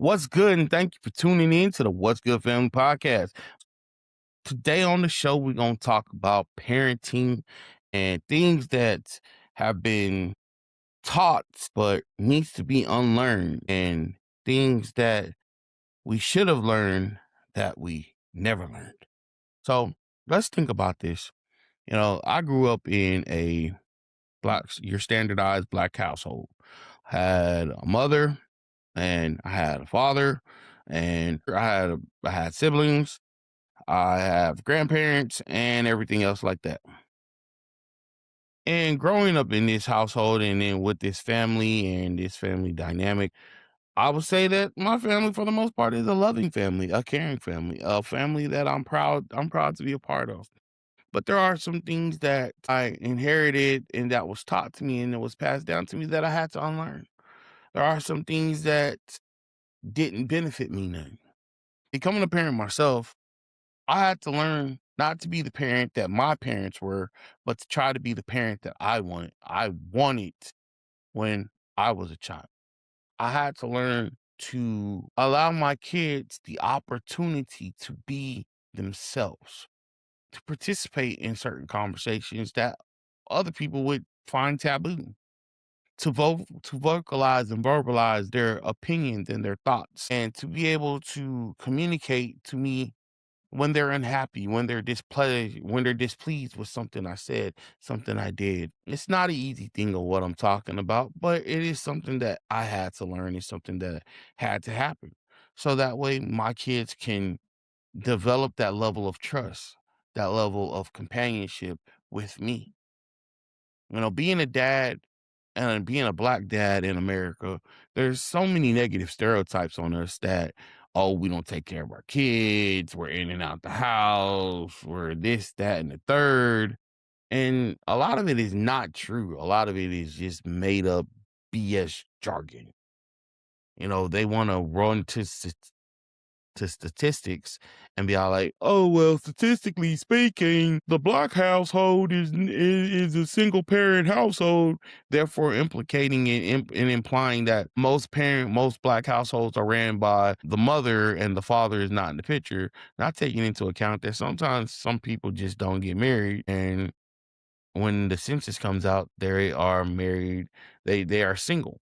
What's good? And thank you for tuning in to the What's Good Family Podcast. Today on the show, we're going to talk about parenting and things that have been taught but needs to be unlearned, and things that we should have learned that we never learned. So let's think about this. I grew up in your standardized black household. Had a mother, and I had a father, and I had siblings. I have grandparents and everything else like that. And growing up in this household and then with this family and this family dynamic, I would say that my family, for the most part, is a loving family, a caring family, a family that I'm proud to be a part of. But there are some things that I inherited and that was taught to me and it was passed down to me that I had to unlearn. There are some things that didn't benefit me none. Becoming a parent myself, I had to learn not to be the parent that my parents were, but to try to be the parent that I wanted. I wanted when I was a child. I had to learn to allow my kids the opportunity to be themselves, to participate in certain conversations that other people would find taboo, to vocalize and verbalize their opinions and their thoughts, and to be able to communicate to me when they're unhappy, when they're displeased with something I said, something I did. It's not an easy thing of what I'm talking about, but it is something that I had to learn. It's something that had to happen. So that way my kids can develop that level of trust, that level of companionship with me. Being a dad and being a black dad in America, there's so many negative stereotypes on us that, oh, we don't take care of our kids, we're in and out the house, we're this, that, and the third. And a lot of it is not true. A lot of it is just made up BS jargon. They want to run to statistics and be all like, "Oh well, statistically speaking, the black household is a single parent household," therefore implicating and implying that most black households are ran by the mother and the father is not in the picture, not taking into account that sometimes some people just don't get married, and when the census comes out, they are married, they are single.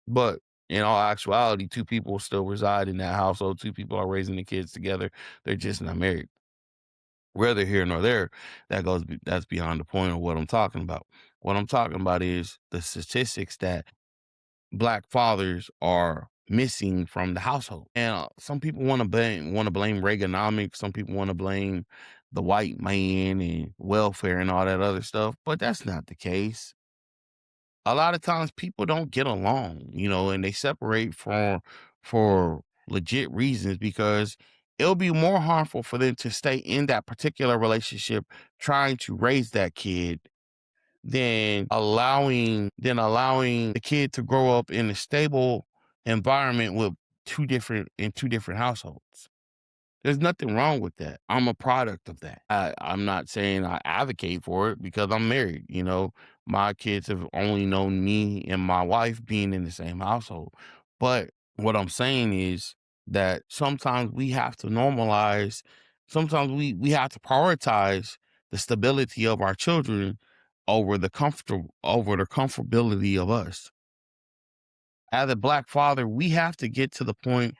But in all actuality, 2 people still reside in that household, 2 people are raising the kids together, they're just not married. Whether here nor there, that's beyond the point of what I'm talking about. What I'm talking about is the statistics that black fathers are missing from the household. And, some people wanna blame Reaganomics, some people wanna blame the white man and welfare and all that other stuff, but that's not the case. A lot of times people don't get along, and they separate for legit reasons because it'll be more harmful for them to stay in that particular relationship trying to raise that kid than allowing the kid to grow up in a stable environment with two different households. There's nothing wrong with that. I'm a product of that. I'm not saying I advocate for it because I'm married. My kids have only known me and my wife being in the same household. But what I'm saying is that sometimes we have to normalize, sometimes we have to prioritize the stability of our children over the comfortability of us. As a black father, we have to get to the point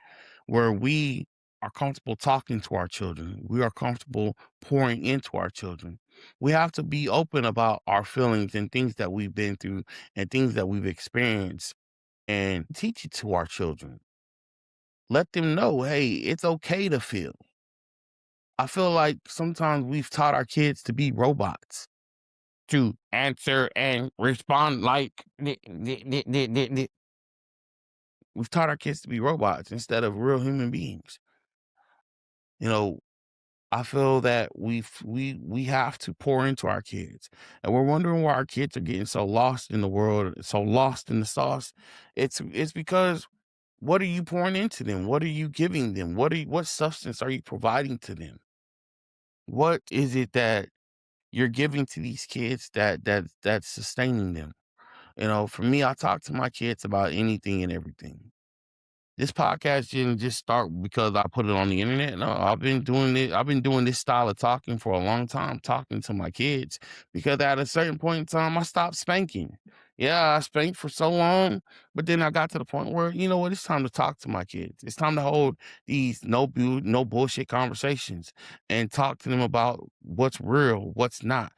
where we are comfortable talking to our children. We are comfortable pouring into our children. We have to be open about our feelings and things that we've been through and things that we've experienced and teach it to our children. Let them know, hey, it's okay to feel. I feel like sometimes we've taught our kids to be robots, to answer and respond like we've taught our kids to be robots instead of real human beings. You know, I feel that we have to pour into our kids, and we're wondering why our kids are getting so lost in the world, so lost in the sauce. It's because what are you pouring into them? What are you giving them? What substance are you providing to them? What is it that you're giving to these kids that's sustaining them? For me, I talk to my kids about anything and everything. This podcast didn't just start because I put it on the internet. No, I've been doing it. I've been doing this style of talking for a long time, talking to my kids, because at a certain point in time, I stopped spanking. Yeah, I spanked for so long, but then I got to the point where, you know what, it's time to talk to my kids. It's time to hold these no bullshit conversations and talk to them about what's real, what's not.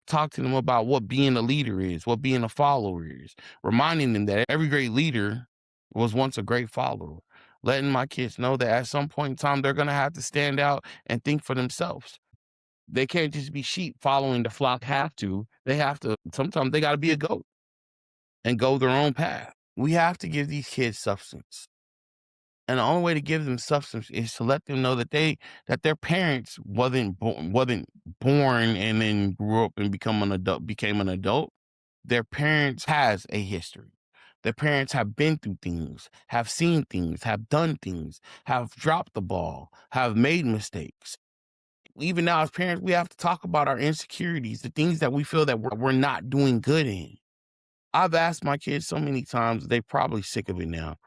Talk to them about what being a leader is, what being a follower is, reminding them that every great leader was once a great follower. Letting my kids know that at some point in time, they're going to have to stand out and think for themselves. They can't just be sheep following the flock, they have to, sometimes they got to be a goat and go their own path. We have to give these kids substance. And the only way to give them substance is to let them know that their parents wasn't born and then grew up and became an adult. Their parents has a history. Their parents have been through things, have seen things, have done things, have dropped the ball, have made mistakes. Even now as parents, we have to talk about our insecurities, the things that we feel that we're not doing good in. I've asked my kids so many times, they probably sick of it now.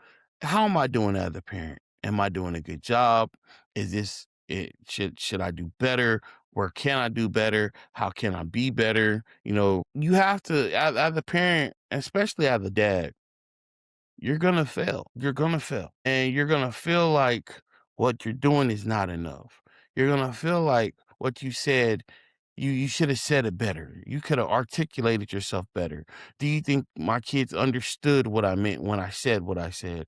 How am I doing as a parent? Am I doing a good job? Is this it? Should I do better? Where can I do better? How can I be better? You know, you have to, as a parent, especially as a dad, you're gonna fail. You're gonna fail. And you're gonna feel like what you're doing is not enough. You're gonna feel like what you said, you should have said it better. You could have articulated yourself better. Do you think my kids understood what I meant when I said what I said?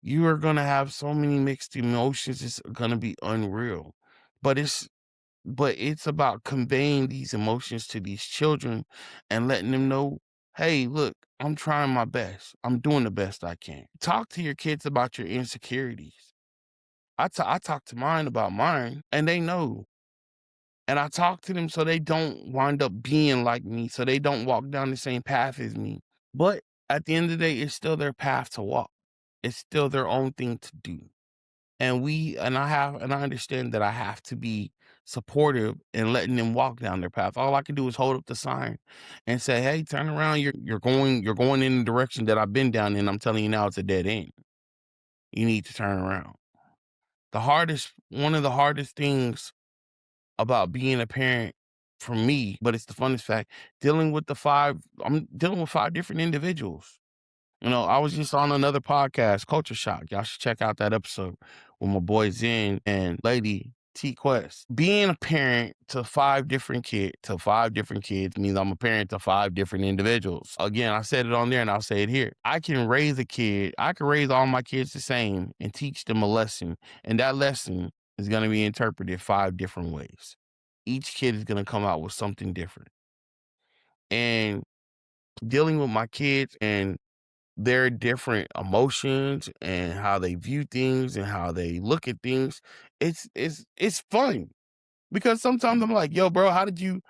You are gonna have so many mixed emotions, it's gonna be unreal. But it's about conveying these emotions to these children and letting them know, hey, look, I'm trying my best. I'm doing the best I can. Talk to your kids about your insecurities. I talk to mine about mine, and they know. And I talk to them so they don't wind up being like me, so they don't walk down the same path as me. But at the end of the day, it's still their path to walk. It's still their own thing to do. And I understand that I have to be supportive and letting them walk down their path. All I can do is hold up the sign and say, "Hey, turn around. You're going in the direction that I've been down in. I'm telling you now, it's a dead end. You need to turn around." One of the hardest things about being a parent for me, but it's the funnest fact, I'm dealing with five different individuals. You know, I was just on another podcast, Culture Shock. Y'all should check out that episode with my boy Zen and Lady T Quest. Being a parent to five different kids means I'm a parent to five different individuals. Again, I said it on there and I'll say it here. I can raise all my kids the same and teach them a lesson. And that lesson is going to be interpreted five different ways. Each kid is going to come out with something different. And dealing with my kids and their different emotions and how they view things and how they look at things, it's fun because sometimes I'm like, yo, bro, how did you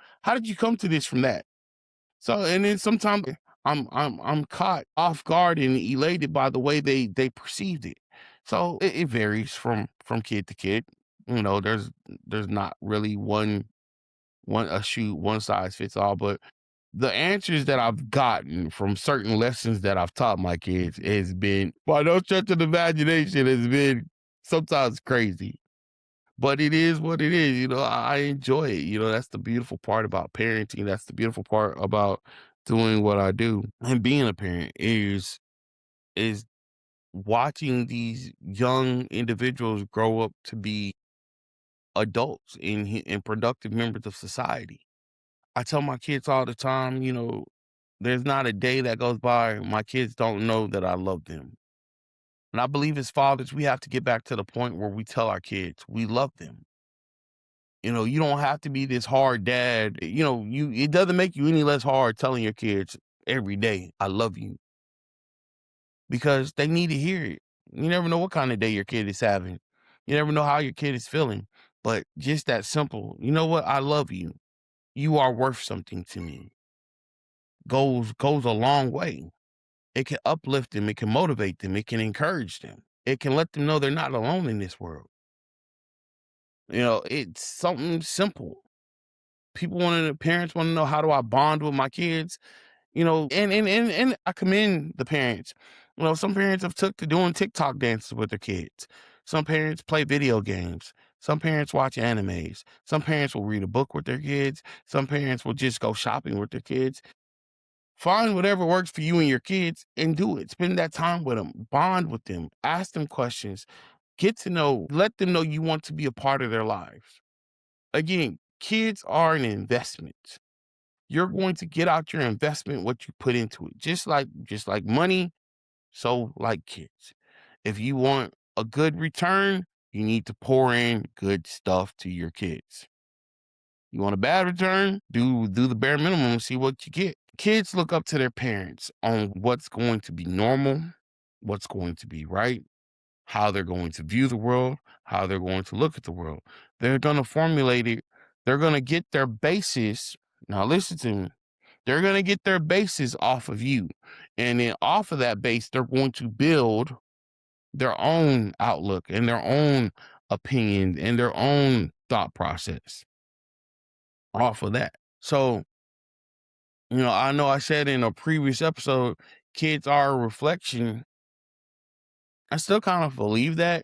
come to this from that? So and then sometimes I'm caught off guard and elated by the way they perceived it. So it varies from kid to kid. You know, there's not really one size fits all, but the answers that I've gotten from certain lessons that I've taught my kids has been, by no stretch of the imagination, has been sometimes crazy. But it is what it is. You know, I enjoy it. You know, that's the beautiful part about parenting. That's the beautiful part about doing what I do. And being a parent is watching these young individuals grow up to be adults and productive members of society. I tell my kids all the time, you know, there's not a day that goes by my kids don't know that I love them. And I believe as fathers, we have to get back to the point where we tell our kids we love them. You know, you don't have to be this hard dad. You know, it doesn't make you any less hard telling your kids every day, I love you, because they need to hear it. You never know what kind of day your kid is having. You never know how your kid is feeling. But just that simple, you know what? I love you. You are worth something to me. Goes a long way. It can uplift them, it can motivate them, it can encourage them. It can let them know they're not alone in this world. You know, it's something simple. Parents want to know, how do I bond with my kids? You know, and I commend the parents Some parents have took to doing TikTok dances with their kids. Some parents play video games. Some parents watch animes. Some parents will read a book with their kids. Some parents will just go shopping with their kids. Find whatever works for you and your kids and do it. Spend that time with them. Bond with them. Ask them questions. Get to know, let them know you want to be a part of their lives. Again, kids are an investment. You're going to get out your investment what you put into it. Just like money, so like kids. If you want a good return, you need to pour in good stuff to your kids. You want a bad return? Do the bare minimum and see what you get. Kids look up to their parents on what's going to be normal, what's going to be right, how they're going to view the world, how they're going to look at the world. They're going to formulate it. They're going to get their basis. Now, listen to me. They're going to get their basis off of you. And then off of that base, they're going to build their own outlook and their own opinion and their own thought process off of that. So, I know I said in a previous episode, kids are a reflection. I still kind of believe that,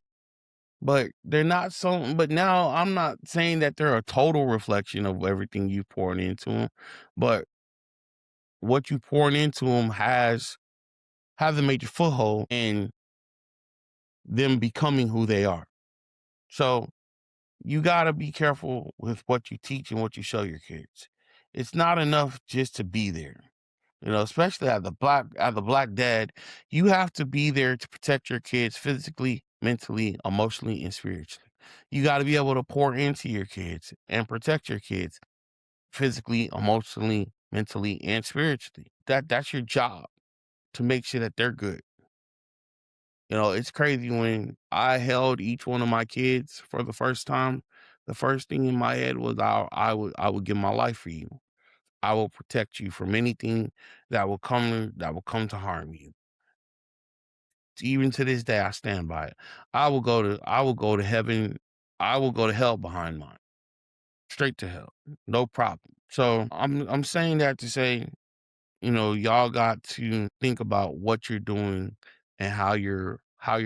but they're not so. But now I'm not saying that they're a total reflection of everything you poured into them, but what you poured into them has a major foothold in them becoming who they are. So you got to be careful with what you teach and what you show your kids. It's not enough just to be there. Especially as the black dad, you have to be there to protect your kids physically, mentally, emotionally, and spiritually. You got to be able to pour into your kids and protect your kids physically, emotionally, mentally, and spiritually. That's your job to make sure that they're good. It's crazy when I held each one of my kids for the first time. The first thing in my head was I would give my life for you. I will protect you from anything that will come to harm you. Even to this day, I stand by it. I will go to heaven. I will go to hell behind mine, straight to hell, no problem. So I'm saying that to say, y'all got to think about what you're doing and how you're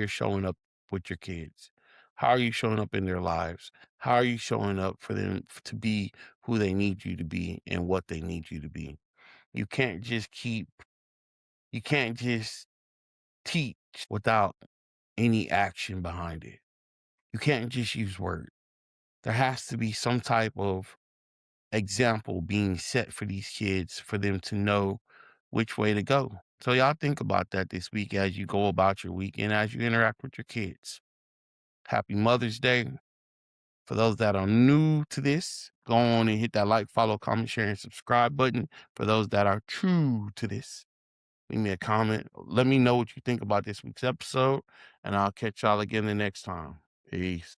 showing up with your kids. How are you showing up in their lives? How are you showing up for them to be who they need you to be and what they need you to be? You can't just teach without any action behind it. You can't just use words. There has to be some type of example being set for these kids for them to know which way to go. So y'all think about that this week as you go about your week and as you interact with your kids. Happy Mother's Day. For those that are new to this, go on and hit that like, follow, comment, share, and subscribe button. For those that are true to this, leave me a comment. Let me know what you think about this week's episode, and I'll catch y'all again the next time. Peace.